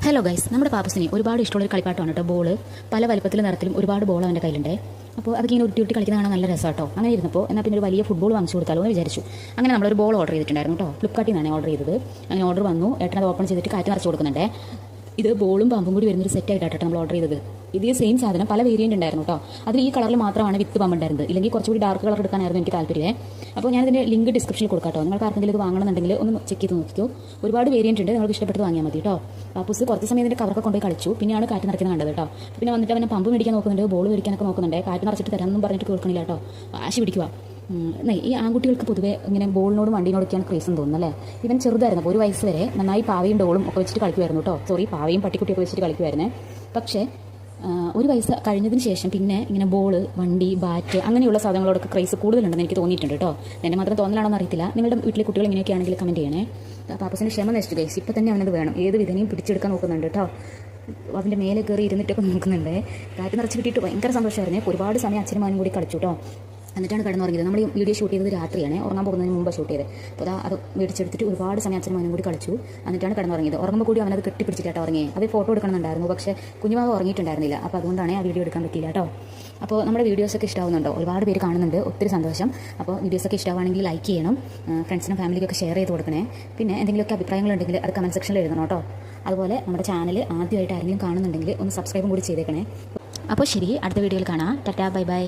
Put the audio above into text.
Hello guys, നമ്മുടെ പാപ്പസിന് ഒരുപാട് ഇഷ്ടമുള്ളൊരു കളിപ്പാട്ടമാണ് കേട്ടോ ബോൾ. പല വലുപ്പത്തിലും നിറത്തിലും ഒരുപാട് ബോൾ അവൻ്റെ കയ്യിലുണ്ട്. അപ്പോൾ അതൊക്കെ ഇങ്ങനെ ഉരുട്ടി കളിക്കുന്ന കാണാൻ നല്ല രസം കേട്ടോ. അങ്ങനെ ഇരുന്നപ്പോൾ എന്നാൽ പിന്നെ ഒരു വലിയ ഫുട്ബോൾ വാങ്ങിച്ചു കൊടുത്താലോ എന്ന് വിചാരിച്ചു. അങ്ങനെ നമ്മളൊരു ബോൾ ഓർഡർ ചെയ്തിട്ടുണ്ടായിരുന്നു കേട്ടോ. ഫ്ലിപ്കാർട്ടിൽ നിന്നാണ് ഓർഡർ ചെയ്തത്. അങ്ങനെ ഓർഡർ വന്നു. ഏട്ടനത് ഓപ്പൺ ചെയ്തിട്ട് കാറ്റ് നിറച്ച് കൊടുക്കുന്നുണ്ട്. ഇത് ബോളും പാമ്പും കൂടി വരുന്നൊരു സെറ്റായിട്ടാണ് നമ്മൾ ഓർഡർ ചെയ്തത്. ഇതേ സെയിം സാധനം പല വേരിയൻ്റ് ഉണ്ടായിരുന്നു കേട്ടോ. അതിൽ ഈ കളറിൽ മാത്രമാണ് വിത്ത് പാമ്പ് ഉണ്ടായിരുന്നത്. ഇല്ലെങ്കിൽ കുറച്ചുകൂടി ഡാർക്ക് കളർ എടുക്കാനായിരുന്നു എനിക്ക് താല്പര്യമേ. അപ്പോൾ ഞാനിതിൻ്റെ ലിങ്ക് ഡിസ്ക്രിപ്ഷനിൽ കൊടുക്കാം കേട്ടോ. നിങ്ങൾക്ക് ആർക്കെങ്കിലും ഇത് വാങ്ങണമെന്നുണ്ടെങ്കിൽ ഒന്ന് ചെക്ക് ചെയ്ത് നോക്കിക്കോ. ഒരുപാട് വേരിയൻ്റ് ഉണ്ട്. നിങ്ങൾക്ക് ഇഷ്ടപ്പെട്ട് വാങ്ങിയാൽ മതി കേട്ടോ. പാപ്പൂസ് കുറച്ച് സമയം ഇതിൻ്റെ കവറൊക്കെ കൊണ്ടുപോയി കളിച്ചു. പിന്നെയാണ് കാറ്റ് നിറയ്ക്കുന്നത് കണ്ടത് കേട്ടോ. പിന്നെ വന്നിട്ട് അവനെ പമ്പ് മേടിക്കാൻ നോക്കുന്നുണ്ട്, ബോൾ മേടിക്കാനൊക്കെ നോക്കുന്നുണ്ട്. കാറ്റ് നിറച്ചിട്ട് തരാമെന്നും പറഞ്ഞിട്ട് കേൾക്കണില്ല കേട്ടോ. വാശി പിടിക്കുക. ഈ ആൺകുട്ടികൾക്ക് പൊതുവേ ഇങ്ങനെ ബോളിനോടും വണ്ടിനോടൊക്കെയാണ് ക്രേസ് എന്ന് തോന്നുന്നു അല്ലേ. ഇവൻ ചെറുതായിരുന്നു, 1 വയസ്സ് വരെ നന്നായി പാവയും ഡോളും ഒക്കെ വെച്ചിട്ട് കളിക്കുമായിരുന്നു കേട്ടോ. സോറി, പാവയും പട്ടിക്കുട്ടിയൊക്കെ വെച്ചിട്ട് കളിക്കുമായിരുന്നേ. പക്ഷേ 1 വയസ്സ് കഴിഞ്ഞതിന് ശേഷം പിന്നെ ഇങ്ങനെ ബോൾ, വണ്ടി, ബാറ്റ് അങ്ങനെയുള്ള സാധനങ്ങളോടൊക്കെ ക്രേസ് കൂടുതലുണ്ടെന്ന് എനിക്ക് തോന്നിയിട്ടുണ്ട് കേട്ടോ. എൻ്റെ മാത്രം തോന്നലാണോ അറിയത്തില്ല. നിങ്ങളുടെ വീട്ടിലെ കുട്ടികൾ ഇങ്ങനെയൊക്കെ ആണെങ്കിൽ കമൻറ്റ് ചെയ്യണേ. പാപ്പസിൻ്റെ ക്ഷമ നശിച്ചു ഗൈസ്. ഇപ്പോൾ തന്നെ അവനത് വേണം. ഏത് വിധനെയും പിടിച്ചെടുക്കാൻ നോക്കുന്നുണ്ട് കേട്ടോ. അവൻ്റെ മേലെ കയറി ഇരുന്നിട്ടൊക്കെ നോക്കുന്നുണ്ട്. കാറ്റ് നിറച്ച് കിട്ടിയിട്ട് ഭയങ്കര സന്തോഷമായിരുന്നേ. ഒരുപാട് സമയം അച്ഛനും മോനും കൂടി കളിച്ചു കേട്ടോ. എന്നിട്ടാണ് കിടന്നുറങ്ങിയത്. നമ്മൾ ഈ വീഡിയോ ഷൂട്ട് ചെയ്തത് രാത്രിയാണ്, ഉറങ്ങാൻ പോകുന്നതിന് മുമ്പ് ഷൂട്ട് ചെയ്തത്. അപ്പോൾ അത് മേടിച്ചെടുത്തിട്ട് ഒരുപാട് സമയം അച്ഛനും മോനും കൂടി കളിച്ചു. എന്നിട്ടാണ് കിടന്നുറങ്ങിയത്. ഉറങ്ങുമ്പോൾ കൂടി അവനത് കെട്ടിപ്പിടിച്ചിട്ടാണ് ഉറങ്ങിയത്. അത് ഫോട്ടോ എടുക്കണമെന്നുണ്ടായിരുന്നു, പക്ഷേ കുഞ്ഞുമാവ് ഉറങ്ങിയിട്ടുണ്ടായിരുന്നില്ല. അപ്പോൾ അതുകൊണ്ടാണ് ആ വീഡിയോ എടുക്കാൻ പറ്റിയില്ല കേട്ടോ. അപ്പോൾ നമ്മുടെ വീഡിയോസൊക്കെ ഇഷ്ടമാവുന്നുണ്ടോ? ഒരുപാട് പേര് കാണുന്നുണ്ട്, ഒത്തിരി സന്തോഷം. അപ്പോൾ വീഡിയോസൊക്കെ ഇഷ്ടമാണെങ്കിൽ ലൈക്ക് ചെയ്യണം, ഫ്രണ്ട്സിനും ഫാമിലിക്കൊക്കെ ഷെയർ ചെയ്ത് കൊടുക്കണേ. പിന്നെ എന്തെങ്കിലുമൊക്കെ അഭിപ്രായങ്ങളുണ്ടെങ്കിൽ അത് കമൻറ്റ് സെക്ഷനിൽ എഴുതണം കേട്ടോ. അതുപോലെ നമ്മുടെ ചാനൽ ആദ്യമായിട്ട് ആരെങ്കിലും കാണുന്നുണ്ടെങ്കിൽ ഒന്ന് സബ്സ്ക്രൈബും കൂടി ചെയ്തേക്കണേ. അപ്പോൾ ശരി, അടുത്ത വീഡിയോയിൽ കാണാം. Tata, bye bye.